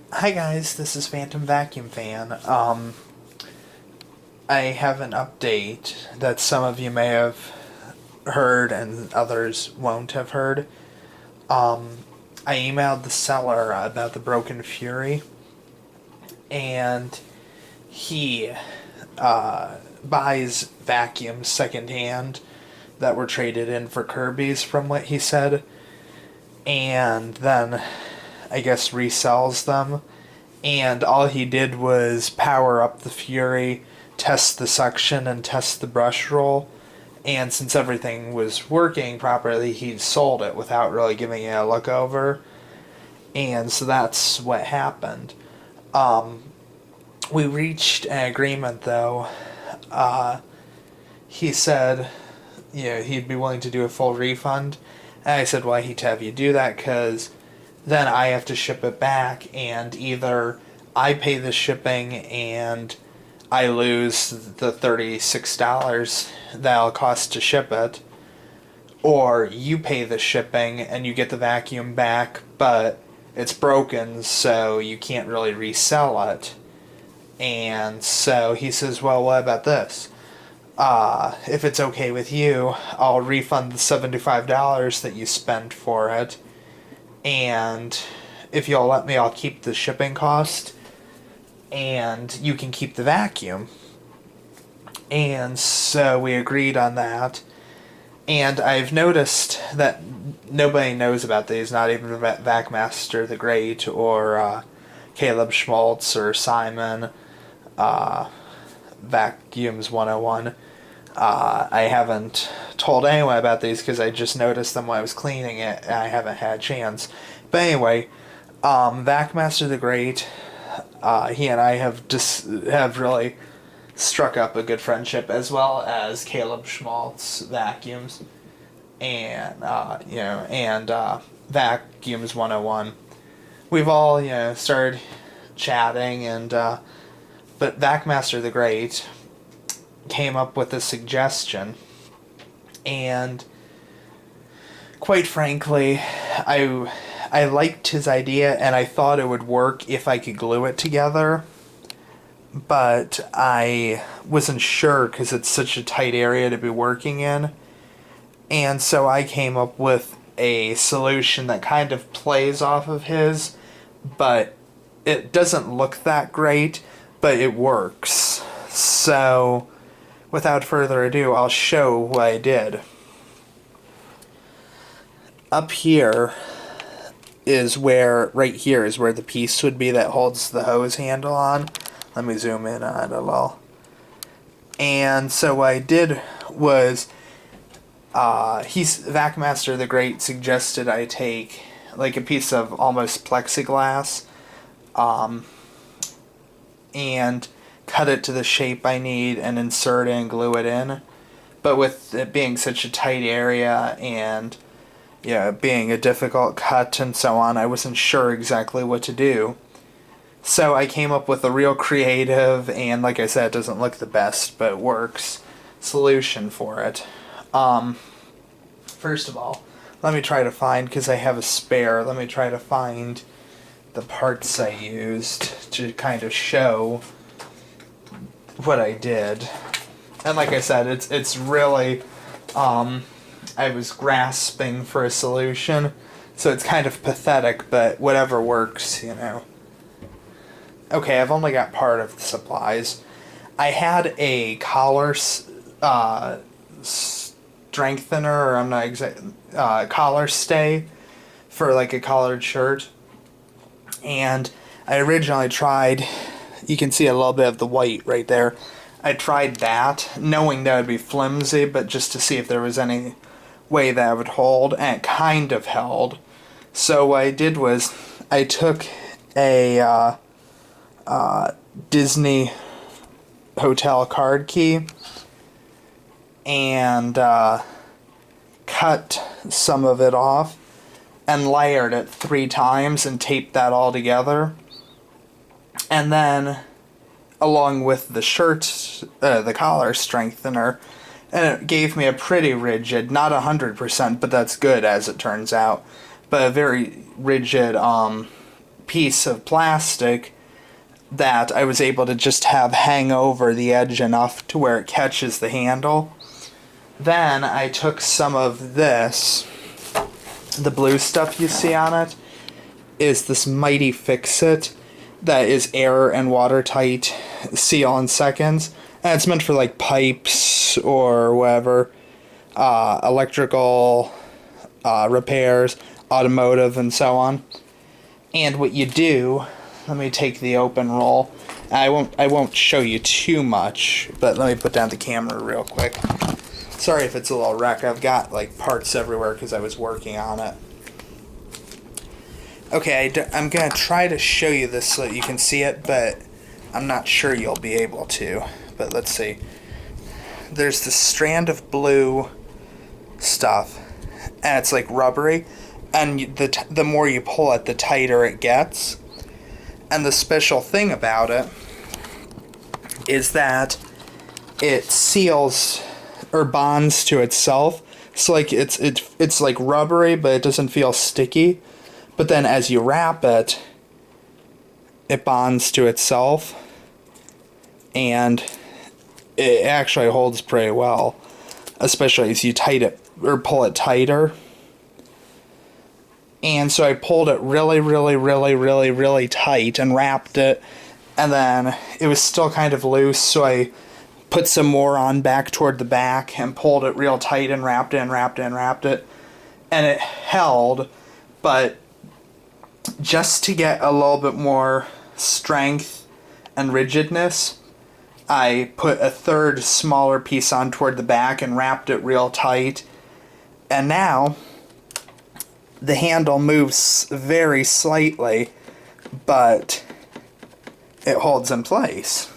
Hi guys, this is Phantom Vacuum Fan. I have an update that some of you may have heard and others won't have heard. I emailed the seller about the Broken Fury, and he buys vacuums secondhand that were traded in for Kirby's, from what he said, and then I guess resells them. And all he did was power up the Fury, test the suction, and test the brush roll. And since everything was working properly, he sold it without really giving it a look over. And so that's what happened. We reached an agreement, though. He said, he'd be willing to do a full refund. And I said, well, I hate to have you do that because then I have to ship it back, and either I pay the shipping and I lose the $36 that'll cost to ship it, or you pay the shipping and you get the vacuum back, but it's broken, so you can't really resell it. And so he says, well, what about this? If it's okay with you, I'll refund the $75 that you spent for it, and if you'll let me, I'll keep the shipping cost, and you can keep the vacuum. And so we agreed on that. And I've noticed that nobody knows about these, not even Vacmaster the Great or Caleb Schmaltz or Simon, Vacuums 101. I haven't told anyone about these because I just noticed them when I was cleaning it, and I haven't had a chance. But anyway, Vacmaster the Great, he and I have really struck up a good friendship, as well as Caleb Schmaltz Vacuums, and Vacuums 101. We've all started chatting, and but Vacmaster the Great came up with a suggestion, and quite frankly, I liked his idea, and I thought it would work if I could glue it together, but I wasn't sure because it's such a tight area to be working in, and so I came up with a solution that kind of plays off of his, but it doesn't look that great, but it works. So without further ado, I'll show what I did. Up here is right here is where the piece would be that holds the hose handle on. Let me zoom in on it a little. And so what I did was, Vacmaster the Great suggested I take like a piece of almost plexiglass, and cut it to the shape I need and insert it and glue it in. But with it being such a tight area and being a difficult cut and so on, I wasn't sure exactly what to do. So I came up with a real creative, and like I said, it doesn't look the best, but it works, solution for it. First of all, let me try to find, because I have a spare, let me try to find the parts I used to kind of show what I did. And like I said, it's really, I was grasping for a solution, so it's kind of pathetic, but whatever works, Okay, I've only got part of the supplies. I had a collar strengthener, or I'm not exact, collar stay for like a collared shirt, and I originally tried, you can see a little bit of the white right there. I tried that, knowing that it would be flimsy, but just to see if there was any way that it would hold, and it kind of held. So what I did was, I took a Disney hotel card key and cut some of it off and layered it 3 times and taped that all together. And then, along with the shirt, the collar strengthener, and it gave me a pretty rigid, not 100%, but that's good as it turns out, but a very rigid piece of plastic that I was able to just have hang over the edge enough to where it catches the handle. Then I took some of this, the blue stuff you see on it, is this Mighty Fix-It that is air and watertight, seal in seconds. And it's meant for like pipes or whatever, electrical repairs, automotive, and so on. And what you do, let me take the open roll. I won't show you too much, but let me put down the camera real quick. Sorry if it's a little wreck. I've got like parts everywhere because I was working on it. Okay, I'm going to try to show you this so that you can see it, but I'm not sure you'll be able to. But let's see. There's this strand of blue stuff, and it's like rubbery, and the more you pull it, the tighter it gets. And the special thing about it is that it seals or bonds to itself. So like it's like rubbery, but it doesn't feel sticky. But then as you wrap it, it bonds to itself, and it actually holds pretty well, especially as you tighten it or pull it tighter. And so I pulled it really, really, really, really, really tight and wrapped it, and then it was still kind of loose, so I put some more on back toward the back and pulled it real tight and wrapped it and wrapped it and wrapped it, and it held. But just to get a little bit more strength and rigidness, I put a third smaller piece on toward the back and wrapped it real tight. And now the handle moves very slightly, but it holds in place.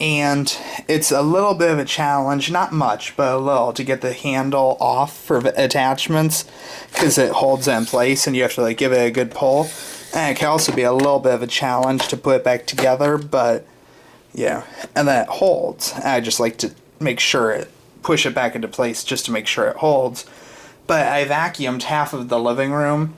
And it's a little bit of a challenge, not much, but a little, to get the handle off for attachments, because it holds in place and you have to like give it a good pull. And it can also be a little bit of a challenge to put it back together, but yeah. And then it holds. I just like to make sure push it back into place just to make sure it holds. But I vacuumed half of the living room,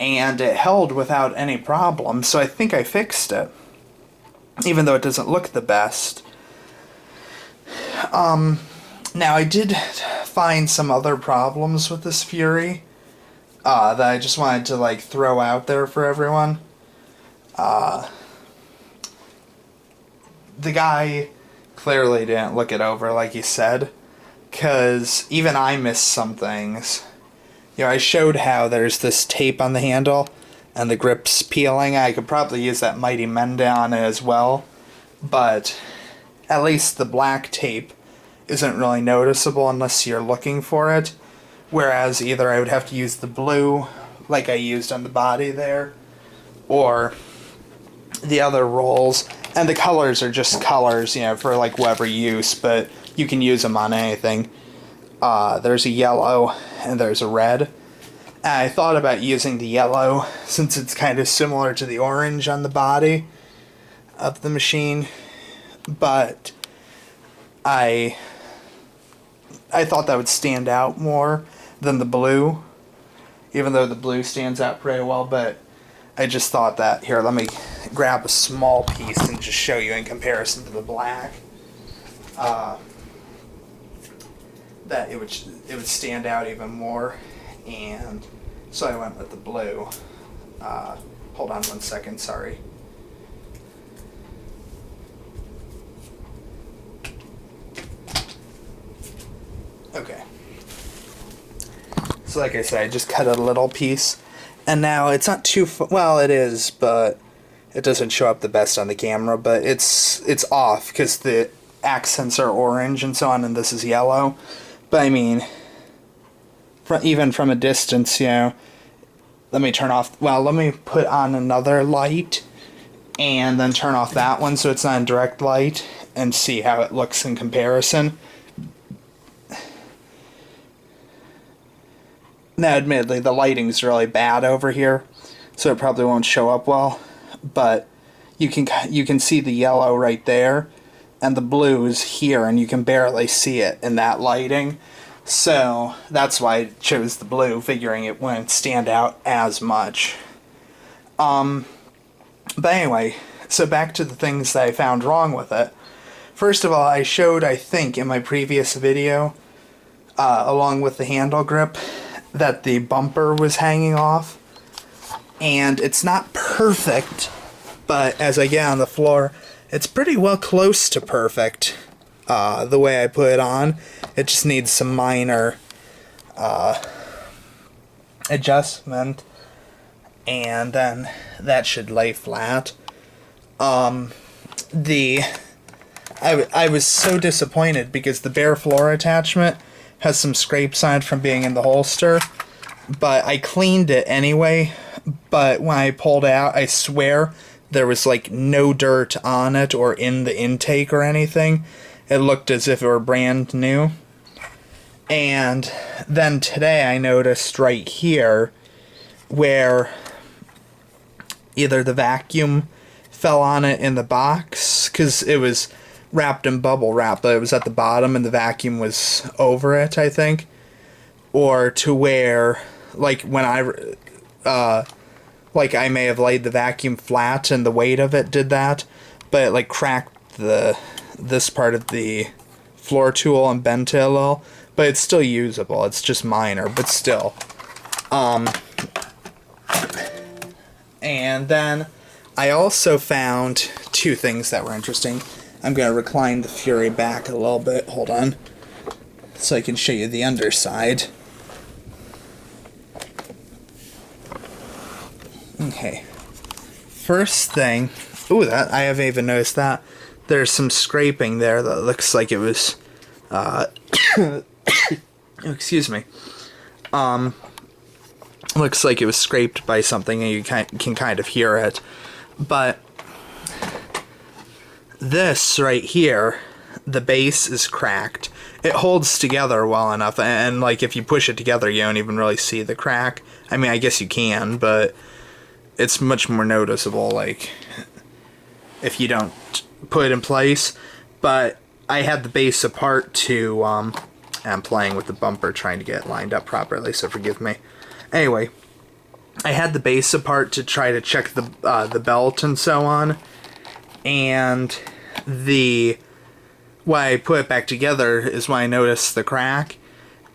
and it held without any problem, so I think I fixed it, even though it doesn't look the best. Now I did find some other problems with this Fury that I just wanted to like throw out there for everyone. The guy clearly didn't look it over like he said, because even I missed some things. You know, I showed how there's this tape on the handle and the grip's peeling. I could probably use that Mighty Menda on it as well, but at least the black tape isn't really noticeable unless you're looking for it, whereas either I would have to use the blue like I used on the body there, or the other rolls. And the colors are just colors, you know, for like whatever use, but you can use them on anything. There's a yellow and there's a red. And I thought about using the yellow since it's kind of similar to the orange on the body of the machine, but I thought that would stand out more than the blue, even though the blue stands out pretty well. But I just thought that, here, let me grab a small piece and just show you in comparison to the black, that it would stand out even more. And so I went with the blue. Hold on one second, sorry. Okay. So like I said, I just cut a little piece, and now it's not too well, it is, but it doesn't show up the best on the camera, but it's off because the accents are orange and so on, and this is yellow. But I mean, even from a distance, you know, let me put on another light and then turn off that one so it's not in direct light and see how it looks in comparison. Now, admittedly, the lighting's really bad over here, so it probably won't show up well, but you can see the yellow right there, and the blue is here, and you can barely see it in that lighting. So that's why I chose the blue, figuring it wouldn't stand out as much. But anyway, so back to the things that I found wrong with it. First of all, I showed, I think, in my previous video, along with the handle grip, that the bumper was hanging off. And it's not perfect, but as I get on the floor, it's pretty well close to perfect, the way I put it on. It just needs some minor adjustment, and then that should lay flat. I was so disappointed because the bare floor attachment has some scrapes on it from being in the holster, but I cleaned it anyway. But when I pulled it out, I swear there was like no dirt on it or in the intake or anything. It looked as if it were brand new. And then today I noticed right here where either the vacuum fell on it in the box, because it was wrapped in bubble wrap, but it was at the bottom and the vacuum was over it, I think. Or to where, like, when I may have laid the vacuum flat and the weight of it did that, but it like cracked this part of the floor tool and bent it a little, but it's still usable. It's just minor, but still. And then I also found two things that were interesting. I'm going to recline the Fury back a little bit. Hold on. So I can show you the underside. Okay. First thing, ooh, that I haven't even noticed that. There's some scraping there that looks like it was, excuse me. Looks like it was scraped by something, and you can kind of hear it. But this right here, the base is cracked. It holds together well enough, and like if you push it together, you don't even really see the crack. I mean, I guess you can, but it's much more noticeable, like, if you don't put it in place. But I had the base apart to, I'm playing with the bumper trying to get it lined up properly, so forgive me. Anyway, I had the base apart to try to check the belt and so on, and when I put it back together is when I noticed the crack,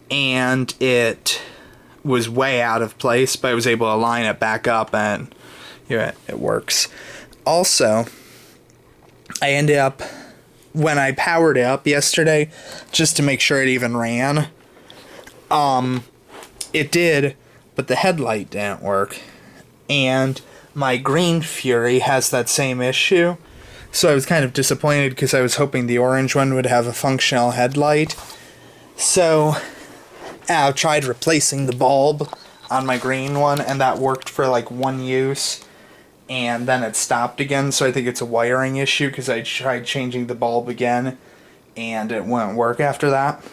and it was way out of place, but I was able to line it back up, and yeah, it works. Also, I ended up, when I powered it up yesterday, just to make sure it even ran, it did, but the headlight didn't work. And my green Fury has that same issue, so I was kind of disappointed because I was hoping the orange one would have a functional headlight. So I tried replacing the bulb on my green one, and that worked for like one use, and then it stopped again. So I think it's a wiring issue, because I tried changing the bulb again and it wouldn't work after that.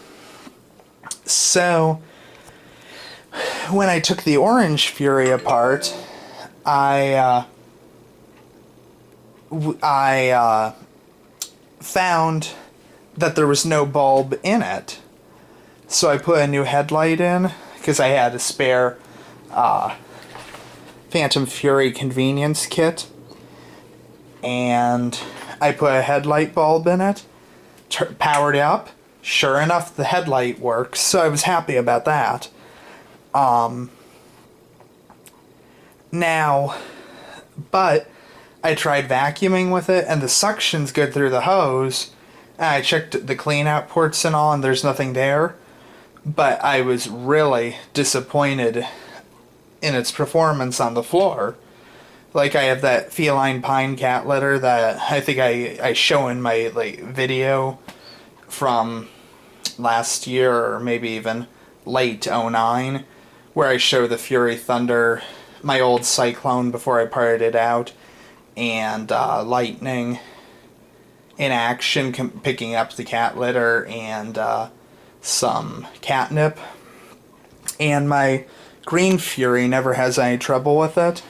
So when I took the orange Fury apart, I found that there was no bulb in it. So I put a new headlight in, because I had a spare Fantom Fury convenience kit, and I put a headlight bulb in it, powered it up. Sure enough, the headlight works, so I was happy about that. Now, but I tried vacuuming with it, and the suction's good through the hose, and I checked the clean out ports and all, and there's nothing there. But I was really disappointed in its performance on the floor. Like, I have that feline pine cat litter that I think I show in my video from last year, or maybe even late 09, where I show the Fury Thunder, my old Cyclone before I parted it out, and Lightning in action picking up the cat litter and some catnip. And my green Fury never has any trouble with it.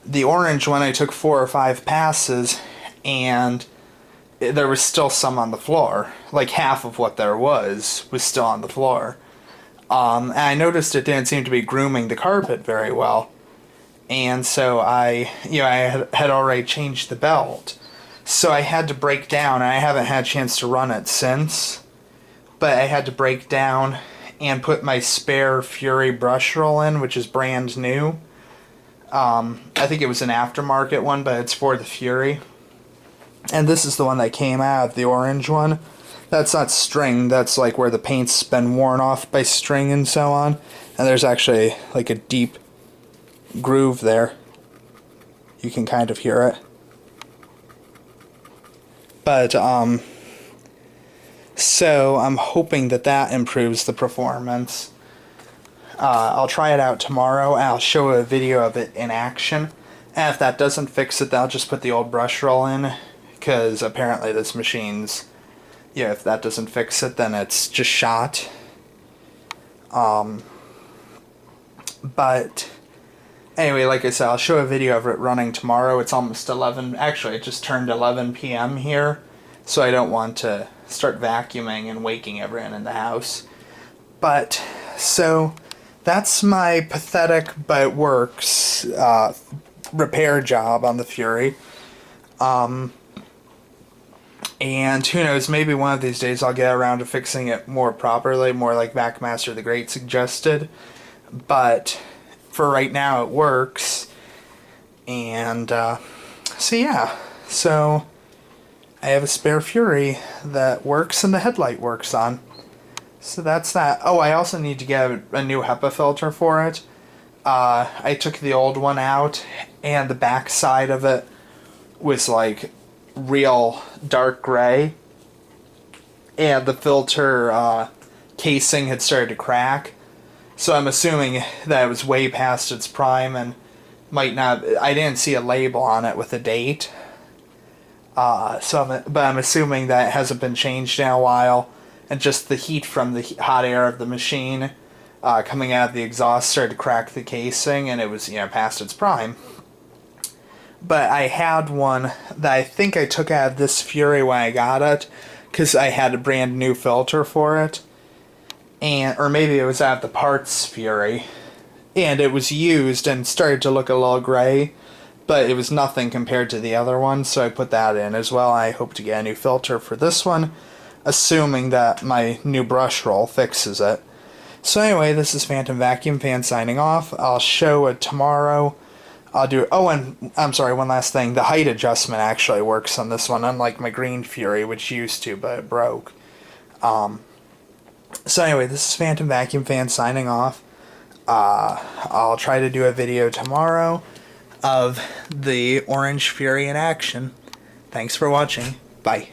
The orange one, I took 4 or 5 passes, and there was still some on the floor. Like, half of what there was still on the floor. And I noticed it didn't seem to be grooming the carpet very well. and so I had already changed the belt. So I had to break down, and I haven't had a chance to run it since, but I had to break down and put my spare Fury brush roll in, which is brand new. I think it was an aftermarket one, but it's for the Fury. And this is the one that came out, the orange one. That's not string, that's like where the paint's been worn off by string and so on. And there's actually like a deep groove there. You can kind of hear it. But, so I'm hoping that that improves the performance. I'll try it out tomorrow, and I'll show a video of it in action. And if that doesn't fix it, then I'll just put the old brush roll in, because apparently this machine's, yeah, if that doesn't fix it, then it's just shot. But anyway, like I said, I'll show a video of it running tomorrow. It's almost 11, actually it just turned 11 p.m. here, so I don't want to start vacuuming and waking everyone in the house. But, so, that's my pathetic but works repair job on the Fury. And who knows, maybe one of these days I'll get around to fixing it more properly, more like Vacuummaster the Great suggested. But for right now it works. And so yeah, so I have a spare Fury that works and the headlight works on. So that's that. Oh, I also need to get a new HEPA filter for it. I took the old one out, and the back side of it was like real dark gray, and the filter casing had started to crack. So I'm assuming that it was way past its prime and might not. I didn't see a label on it with a date. But I'm assuming that it hasn't been changed in a while, and just the heat from the hot air of the machine coming out of the exhaust started to crack the casing, and it was, past its prime. But I had one that I think I took out of this Fury when I got it, because I had a brand new filter for it. Or maybe it was out of the parts Fury. And it was used and started to look a little gray, but it was nothing compared to the other one, so I put that in as well. I hope to get a new filter for this one, assuming that my new brush roll fixes it. So anyway, this is Phantom Vacuum Fan signing off. I'll show it tomorrow. And I'm sorry, one last thing. The height adjustment actually works on this one, unlike my green Fury, which used to, but it broke. So anyway, this is Phantom Vacuum Fan signing off. I'll try to do a video tomorrow of the orange Fury in action. Thanks for watching. Bye.